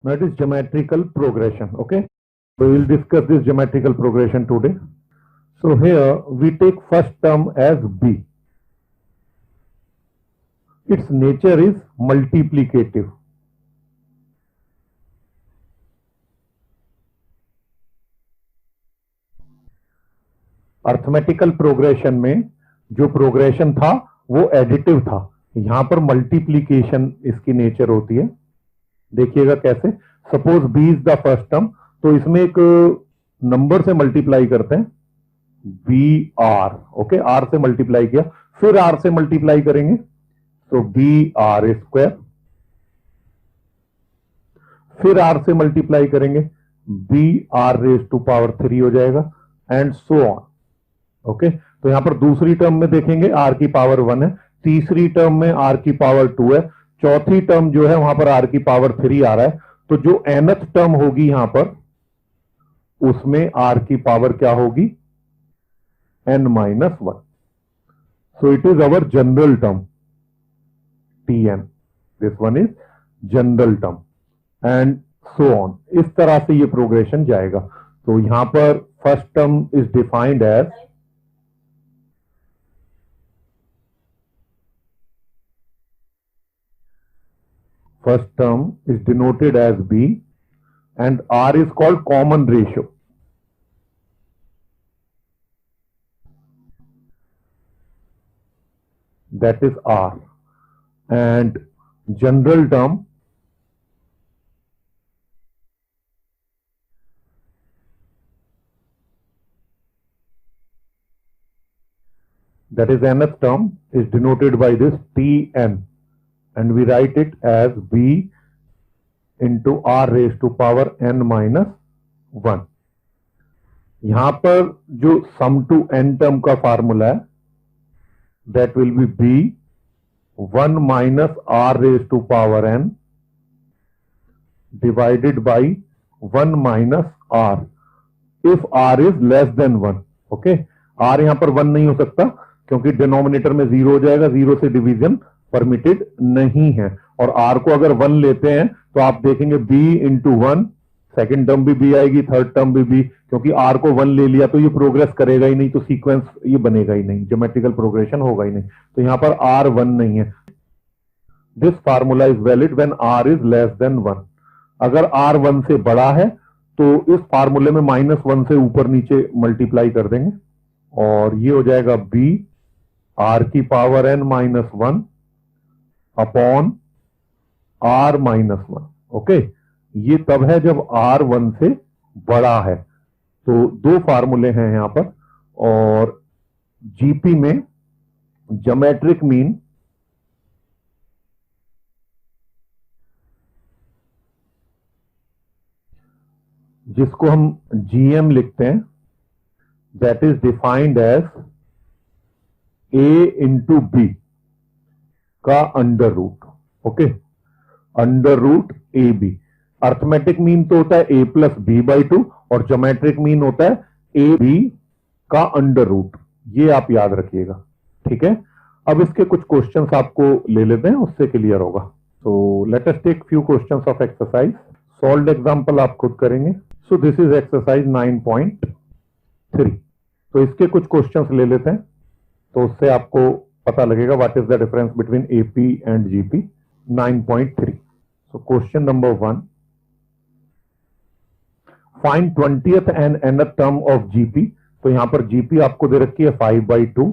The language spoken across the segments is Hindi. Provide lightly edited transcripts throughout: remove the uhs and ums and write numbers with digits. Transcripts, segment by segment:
That is geometrical progression. Okay, we will discuss this geometrical progression today. So here we take first term as b. Its nature is multiplicative. Arithmetical progression में जो प्रोग्रेशन था वो एडिटिव था, यहां पर मल्टीप्लीकेशन इसकी नेचर होती है। देखिएगा कैसे। Suppose b is the first term, तो इसमें एक नंबर से मल्टीप्लाई करते हैं, बी आर। ओके, आर से मल्टीप्लाई किया, फिर आर से मल्टीप्लाई करेंगे, तो बी आर स्क्वायर, फिर आर से मल्टीप्लाई करेंगे, B R raise to power 3 हो जाएगा, एंड सो ऑन। ओके, तो यहां पर दूसरी टर्म में देखेंगे आर की पावर 1 है, तीसरी टर्म में आर की पावर 2 है, चौथी टर्म जो है वहां पर आर की पावर 3 आ रहा है। तो जो nth टर्म होगी यहां पर, उसमें आर की पावर क्या होगी, n-1। So it is our general term tn, this one is general term, and so on. इस तरह से ये प्रोग्रेशन जाएगा। तो यहां पर first term is defined as first term is denoted as b and r is called common ratio. That is r, and general term that is nth term is denoted by this tn, and we write it as b into r raised to power n-1। यहां पर जो सम टू n टर्म का फार्मूला है, that will be b 1 minus r raised to power n divided by 1 minus r if r is less than 1। Okay, r यहां पर 1 नहीं हो सकता क्योंकि डिनोमिनेटर में 0 हो जाएगा, 0 से डिवीजन परमिटेड नहीं है। और r को अगर 1 लेते हैं तो आप देखेंगे b इंटू 1, सेकेंड टर्म भी b आएगी, थर्ड टर्म भी b, क्योंकि r को 1 ले लिया तो ये प्रोग्रेस करेगा ही नहीं, तो सीक्वेंस ये बनेगा ही नहीं, ज्योमेट्रिकल प्रोग्रेशन होगा ही नहीं। तो यहां पर r 1 नहीं है। This formula is valid when r is less than 1। अगर r 1 से बड़ा है तो इस फार्मूले में -1 से ऊपर नीचे मल्टीप्लाई कर देंगे, और ये हो जाएगा b r की power n-1 upon r-1। Okay, ये तब है जब r 1 से बड़ा है। तो दो फार्मूले हैं यहां पर, और जीपी में ज्योमेट्रिक मीन जिसको हम जीएम लिखते हैं, that is defined as a into B का under root. Okay, under root A B. Arithmetic mean तो होता है a प्लस बी बाई 2, और ज्योमेट्रिक मीन होता है ए बी का अंडर रूट। ये आप याद रखिएगा, ठीक है। अब इसके कुछ क्वेश्चंस आपको ले लेते हैं, उससे क्लियर होगा। तो let us take few questions of exercise. Solved example आप खुद करेंगे। So this is exercise 9.3। तो इसके कुछ क्वेश्चंस ले लेते हैं, तो उससे आपको पता लगेगा what is the difference between AP and GP. 9.3। So question number 1, find 20th and nth term of GP. तो यहां पर जीपी आपको दे रखी है 5/2,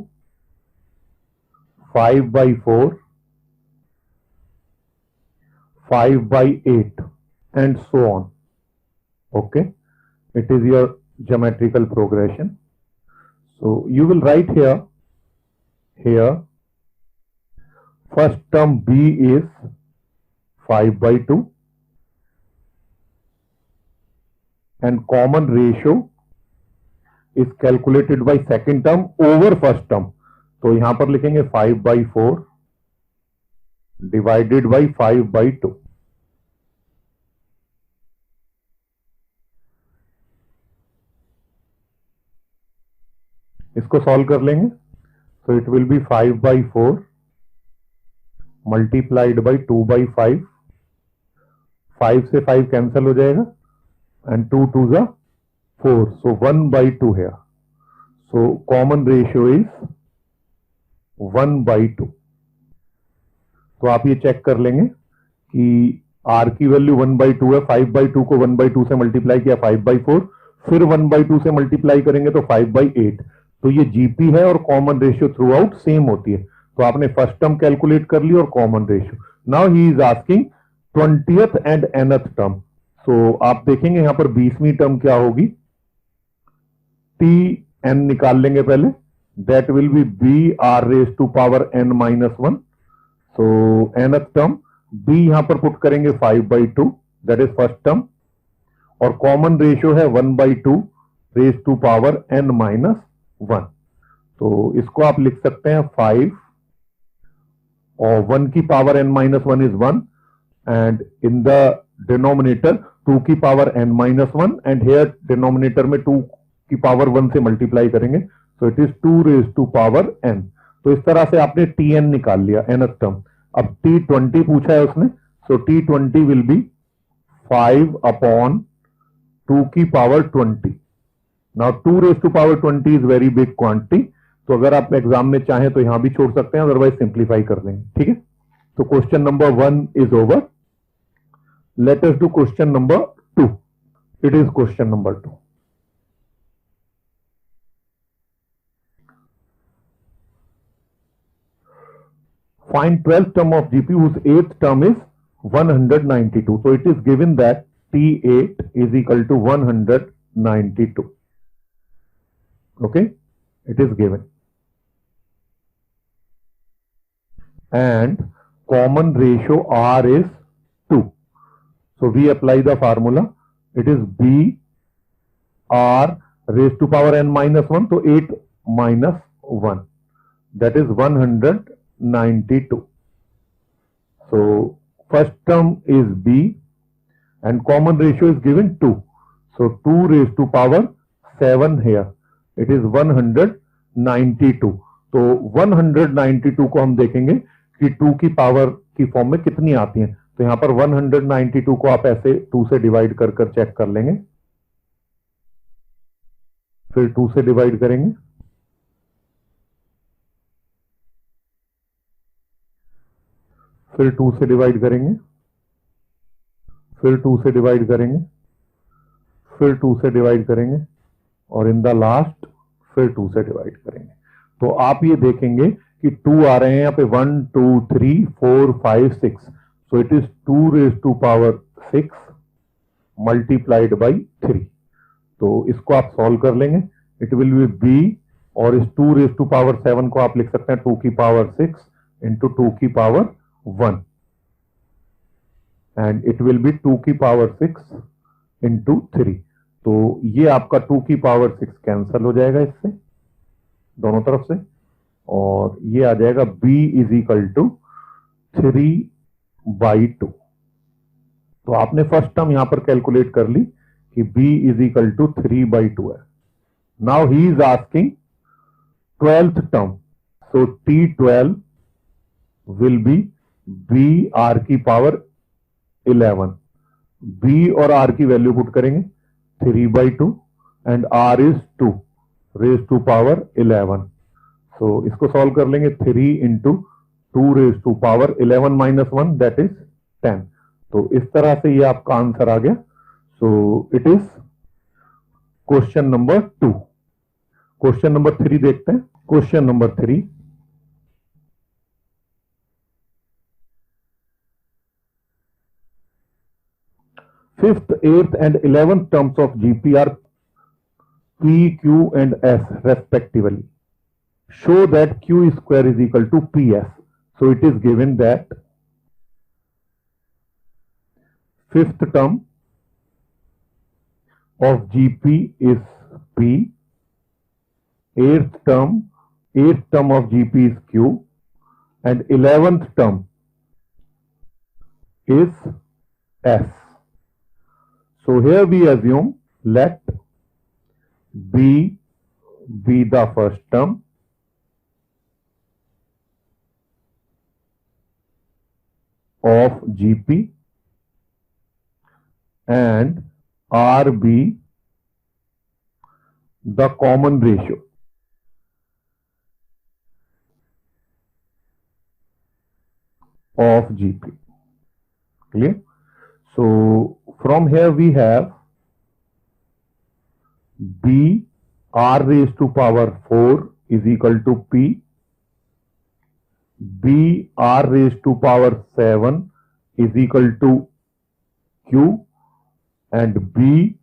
5/4, 5/8 and so on. Okay, it is your geometrical progression. So you will write here first term b is 5/2 and common ratio is calculated by second term over first term। तो यहां पर लिखेंगे 5/4 divided by 5/2। इसको सॉल्व कर लेंगे, तो it will B 5/4 multiplied by 2/5, 5 से 5 कैंसिल हो जाएगा एंड 2 2 जा 4, सो 1/2 है, सो कॉमन रेशियो इज 1/2। तो आप ये चेक कर लेंगे कि आर की वैल्यू 1/2 है, 5/2 को 1/2 से मल्टीप्लाई किया 5/4, फिर 1/2 से मल्टीप्लाई करेंगे तो 5/8। तो ये जीपी है और common ratio through out same होती है। तो आपने फर्स्ट टर्म कैलकुलेट कर ली और common ratio. Now he is asking 20th and nth term. So आप देखेंगे यहां पर 20वीं टर्म क्या होगी, टी एन निकाल लेंगे पहले, that will be B R raise to power n -1। So nth term b यहां पर पुट करेंगे 5/2, दैट इज फर्स्ट टर्म, और कॉमन रेशियो है 1/2 रेज टू पावर n -1। तो इसको आप लिख सकते हैं 5 और 1 की power n -1 is 1 and in the denominator 2 की power n -1 and here denominator में 2 की पावर 1 से मल्टीप्लाई करेंगे, so it is 2 raise to power n। तो इस तरह से आपने tn निकाल लिया nth टर्म। अब t20 पूछा है उसने, सो t20 विल बी 5/2 की power 20। Now 2 raise to power 20 is very big quantity, तो अगर आप एग्जाम में चाहें तो यहां भी छोड़ सकते हैं, अदरवाइज सिंप्लीफाई कर देंगे। ठीक है, तो question number 1 is over. Late us do question number 2। It is question number 2। Find 12th term of GP whose 8th term is 192. So it is given that T8 is equal to 192. Okay, it is given. And common ratio R is 2. So we apply the formula. It is B R raised to power n -1. So 8 minus 1. That is 192. So first term is B and common ratio is given 2. So 2 raised to power 7 here. It is 192. तो 192 को हम देखेंगे कि 2 की पावर की फॉर्म में कितनी आती हैं। तो यहां पर 192 को आप ऐसे 2 से डिवाइड कर कर चेक कर लेंगे, फिर 2 से डिवाइड करेंगे, फिर 2 से डिवाइड करेंगे, फिर 2 से डिवाइड करेंगे, फिर 2 से डिवाइड करेंगे और इन द लास्ट फिर 2 से डिवाइड करेंगे। तो आप ये देखेंगे कि 2 आ रहे हैं यहां पे 1 2 3 4 5 6। So it is 2 raise to power 6 multiplied by 3। तो इसको आप सॉल्व कर लेंगे, इट विल बी बी, और इस 2 रेज टू पावर 7 को आप लिख सकते हैं 2 की पावर 6 इंटू 2 की power 1 and it will B 2 की पावर 6 इंटू 3। तो ये आपका 2 की पावर 6 कैंसल हो जाएगा इससे दोनों तरफ से, और ये आ जाएगा b इज इक्वल टू 3/2। तो आपने फर्स्ट टर्म यहां पर कैलकुलेट कर ली कि b इज इक्वल टू 3/2 है। Now he is asking 12th term, so t12 will be b r की पावर 11। b और r की वैल्यू पुट करेंगे 3/2 and r is 2 raise to power 11। So इसको सॉल्व कर लेंगे, 3 into 2 raise to power 11 minus 1 that is 10। तो इस तरह से ये आपका आंसर आ गया। सो it is question number 2। Question number 3 देखते हैं। Question number 3, fifth, 8th and 11th terms of GP are P, Q and S respectively. Show that Q square is equal to PS. So it is given that fifth term of GP is P, eighth term of GP is Q and 11th term is S. So here we assume let B be the first term of GP and R be the common ratio of GP. Clear? So from here we have B R raised to power 4 is equal to P, B R raised to power 7 is equal to Q, and B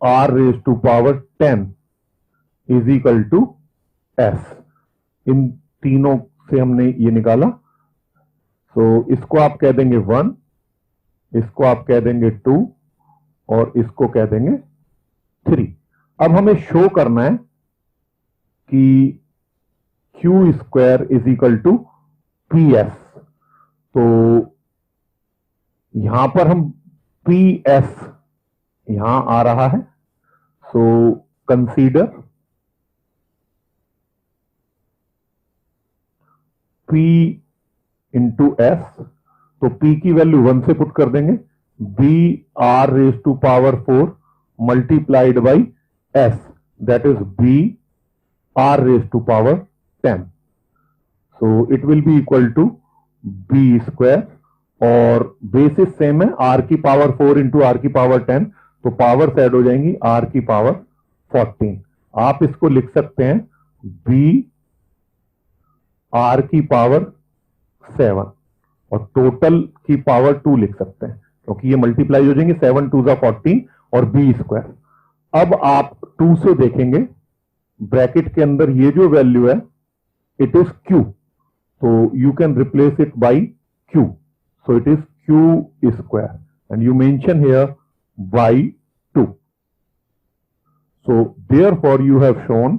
R raised to power 10 is equal to S. इन तीनों से हमने ये निकाला. तो इसको आप कह देंगे 1, इसको आप कह देंगे 2 और इसको कह देंगे 3. अब हमें शो करना है कि Q square is equal to P S. तो यहां पर हम पी एस यहां आ रहा है. So consider P into S. तो पी की वैल्यू 1 से पुट कर देंगे. B R raise to power 4 multiplied by S, that is B R raise to power 10. So it will be equal to B square, और बेसिस सेम है, आर की पावर 4 इंटू आर की पावर 10, तो पावर ऐड हो जाएंगी आर की पावर 14. आप इसको लिख सकते हैं बी आर की पावर 7 और टोटल की पावर 2 लिख सकते हैं, क्योंकि ये मल्टीप्लाई हो जाएंगे. 7 2 14 और बी स्क्वायर. अब आप 2 से देखेंगे ब्रैकेट के अंदर ये जो वैल्यू है इट इज क्यू, तो you can replace it by Q. So it is Q square and you mention here by 2. So therefore you have shown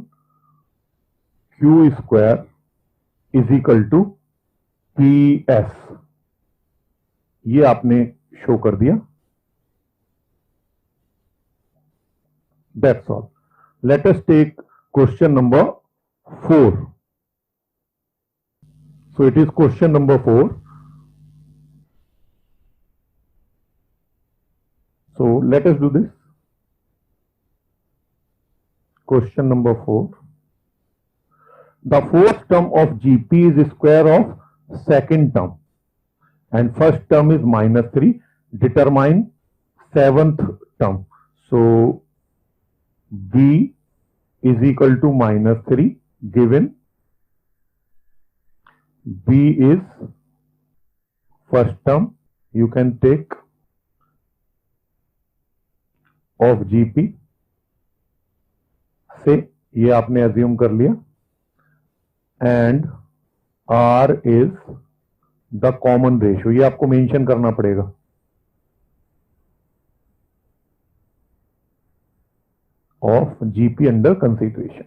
Q square is equal to P S. ये आपने शो कर दिया. That's all. Let us take question number 4. So it is question number 4. So let us do this. Question number 4. The fourth term of GP is square of second term and first term is -3. Determine seventh term. So B is equal to -3 given B is first term, you can take of GP से ये आपने अज्यूम कर लिया, and R is the common ratio. ये आपको मेंशन करना पड़ेगा. Of GP under consideration.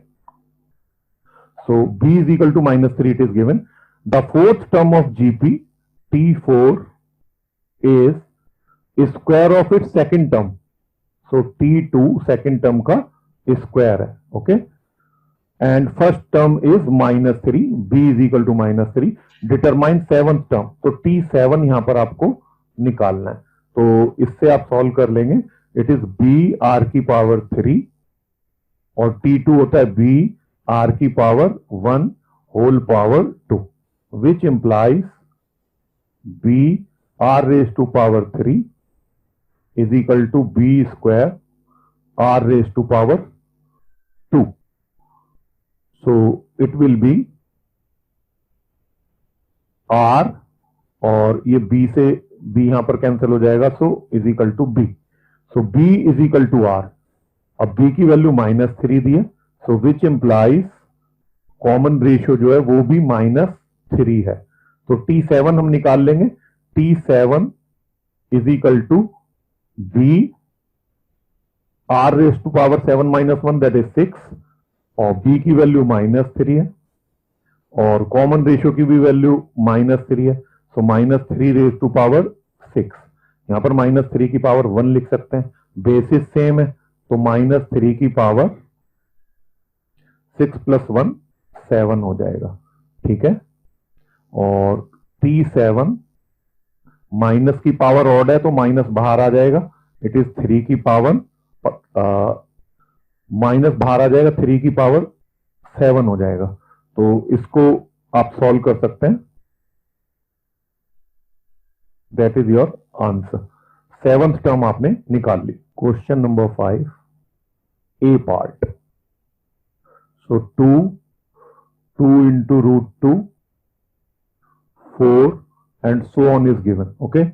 So B is equal to -3, it is given. The fourth term of GP T4 is square of its second term. So T2 second term का square है. Okay. And first term is -3. B is equal to -3. Determine seventh term. तो T7 यहां पर आपको निकालना है. तो इससे आप सॉल्व कर लेंगे. It is B R की पावर 3 और T2 होता है B R की पावर 1 होल पावर 2, which implies B R raise to power 3 is equal to B square R raise to power 2. So it will be R, और ये B से B यहां पर कैंसिल हो जाएगा, so is equal to B. So B is equal to R. अब B की वैल्यू -3 दी है, so which implies common ratio जो है वो भी -3 है. तो T7 हम निकाल लेंगे. T7 is equal to B R raise to power 7 -1 that is 6, और B की वैल्यू -3 है और कॉमन रेशियो की भी वैल्यू -3 है. सो -3 रेज टू पावर 6. यहां पर -3 की पावर 1 लिख सकते हैं. बेसिस सेम है, तो -3 की पावर 6 + 1 7 हो जाएगा. ठीक है. और T7 माइनस की पावर ऑड है तो माइनस बाहर आ जाएगा. इट इज 3 की पावर माइनस बाहर आ जाएगा, 3 की पावर 7 हो जाएगा। तो इसको आप सॉल्व कर सकते हैं। That is your answer. 7th term आपने निकाल ली। Question number 5, A part. So 2 into root 2, 4 and so on is given. Okay,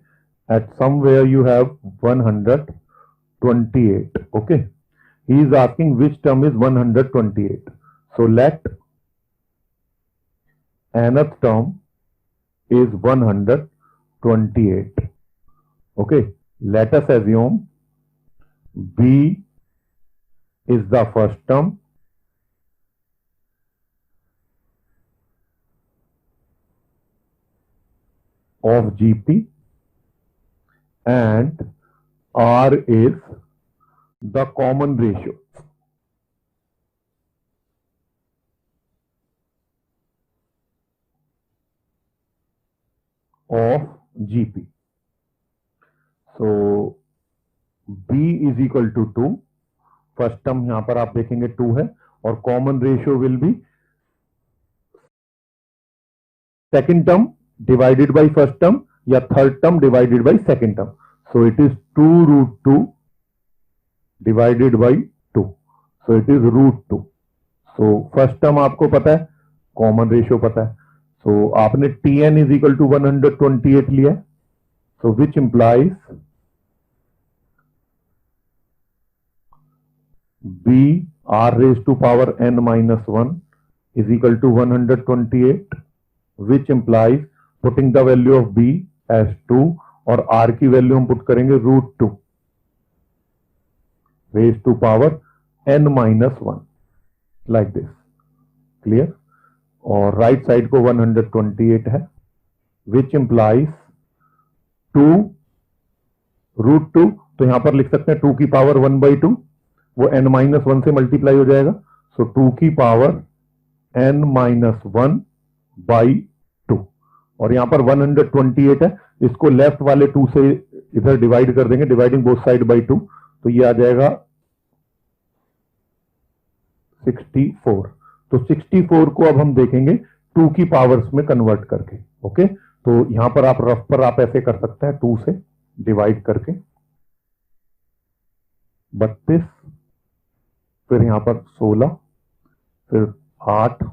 at somewhere you have 128. Okay, he is asking which term is 128. So let nth term is 128. Okay, let us assume b is the first term, of GP and R is the common ratio of GP. So B is equal to 2. First term यहां पर आप देखेंगे 2 है और common ratio will be second term divided by first term या third term divided by second term. So it is 2√2 divided by 2. So it is √2. So first term आपको पता है, कॉमन रेशियो पता है. सो आपने Tn इज इक्वल टू 128 लिया है. So which implies B R raised to power n minus 1 is equal to 128, which implies putting the value of B as 2 और R की वैल्यू हम पुट करेंगे √2 raised to power n minus 1 like this. Clear? और राइट साइड को 128 है, which implies 2√2. तो यहां पर लिख सकते हैं 2 की पावर 1/2, वो n माइनस 1 से मल्टीप्लाई हो जाएगा. सो 2 की पावर n माइनस 1/2 और यहां पर 128 है, इसको लेफ्ट वाले 2 से इधर डिवाइड कर देंगे, डिवाइडिंग बोथ साइड बाय 2. तो ये आ जाएगा 64. तो 64 को अब हम देखेंगे 2 की पावर्स में कन्वर्ट करके. ओके, तो यहां पर आप रफ पर आप ऐसे कर सकते हैं 2 से डिवाइड करके 32, फिर यहां पर 16, फिर 8,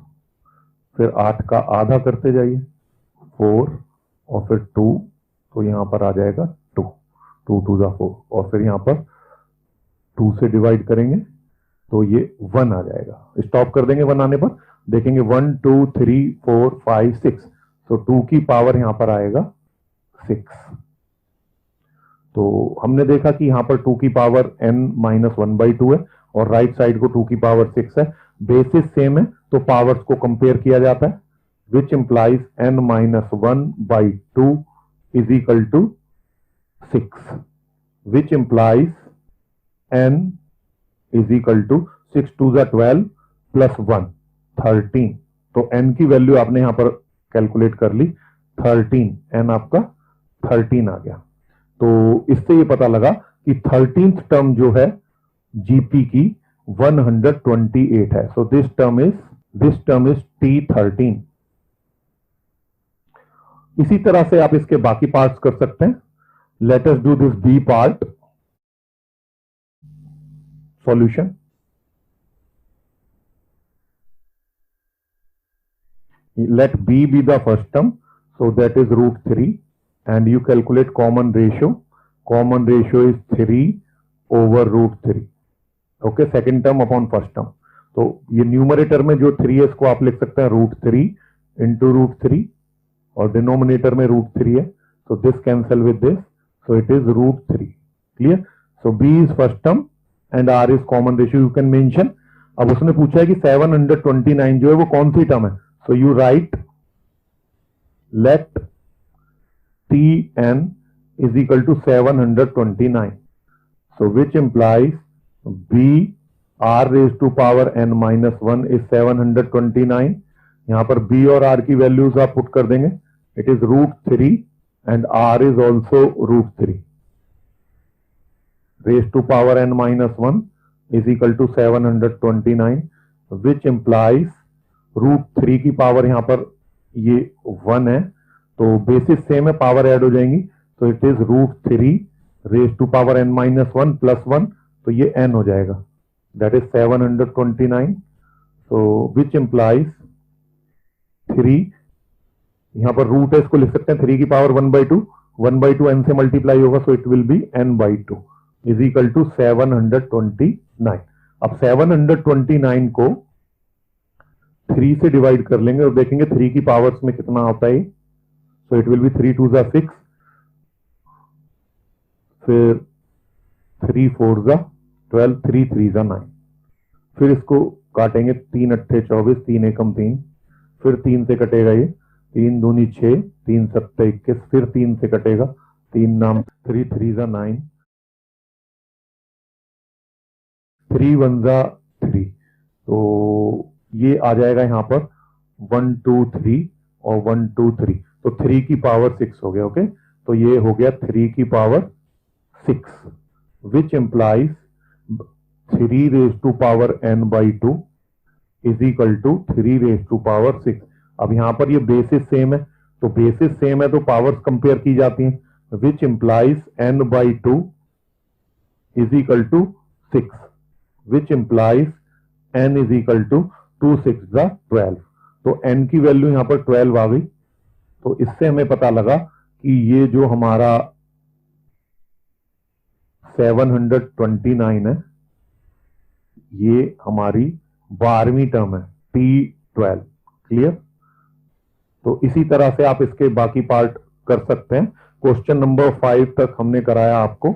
फिर 8 का आधा करते जाइए 4 और फिर 2. तो यहां पर आ जाएगा 2, 2 2 जा 4 और फिर यहां पर 2 से डिवाइड करेंगे तो ये 1 आ जाएगा. स्टॉप कर देंगे 1 आने पर, देखेंगे 1 2 3 4 5 6. तो 2 की पावर यहां पर आएगा 6. तो हमने देखा कि यहां पर 2 की पावर n माइनस 1/2 है और राइट साइड को 2 की पावर 6 है. बेसिस सेम है तो पावर्स को कंपेयर किया जाता है, which implies n minus 1/2 is equal to 6, which implies n is equal to 6 2 12 plus 1 13. तो n की वैल्यू आपने यहां पर कैलकुलेट कर ली 13. n आपका 13 आ गया. तो इससे ये पता लगा कि 13th टर्म जो है जीपी की 128 है. So this term is T13. इसी तरह से आप इसके बाकी पार्ट्स कर सकते हैं. Let us do this B part. Solution. Let B be the first term, so that is √3 and you calculate common ratio. Common ratio is 3 over √3. Okay, second term upon first term. तो ये न्यूमरेटर में जो 3 है इसको आप लिख सकते हैं √3 into √3 और डिनोमिनेटर में √3 है. So this cancel with this. So it is √3. Clear? So B is first term and R is common ratio. You can mention. अब उसने पूछा है कि 729 जो है वो कौन सी टर्म है. So you write let Tn is equal to 729. So which implies B R raised to power n minus 1 is 729. यहां पर B और R की वैल्यूज आप पुट कर देंगे. It is √3 and R is also √3. raised to power n minus 1 is equal to 729, which implies √3 की पावर यहां पर ये 1 है, तो बेसिस सेम है, पावर ऐड हो जाएंगी, तो it is √3 raise to power n minus 1 plus 1, तो ये n हो जाएगा, that is 729. So which implies 3, यहां पर रूट है, इसको लिख सकते हैं 3 की पावर 1/2, 1/2 n से मल्टीप्लाई होगा, so it will be n/2 is equal to 729. अब 729 को 3 से डिवाइड कर लेंगे और देखेंगे 3 की पावर्स में कितना होता है, सो इट विल बी 3 2 6, फिर 3 4 12, 3 3 9, फिर इसको काटेंगे, 3 8 24, 3 एकम 3, फिर 3 से कटेगा ये, 3 दूनी 6, 3 7 21, फिर 3 से कटेगा, 3 नाम 3 3 9, 3 1 3, तो ये आ जाएगा यहां पर 1 2 3 और 1 2 3, तो 3 की पावर 6 हो गया. ओके, तो ये हो गया 3 की power 6, which implies 3 raise to power n/2 is equal to 3 raise to power 6. अब यहां पर ये बेसिस सेम है, तो बेसिस सेम है तो पावर्स कंपेयर की जाती हैं, which implies n/2 is equal to 6, which implies n is equal to 2 6 12. तो n की वैल्यू यहां पर 12 आ गई, तो इससे हमें पता लगा कि ये जो हमारा 729 है, ये हमारी 12वीं टर्म है, T12. क्लियर? तो इसी तरह से आप इसके बाकी पार्ट कर सकते हैं. क्वेश्चन नंबर 5 तक हमने कराया आपको.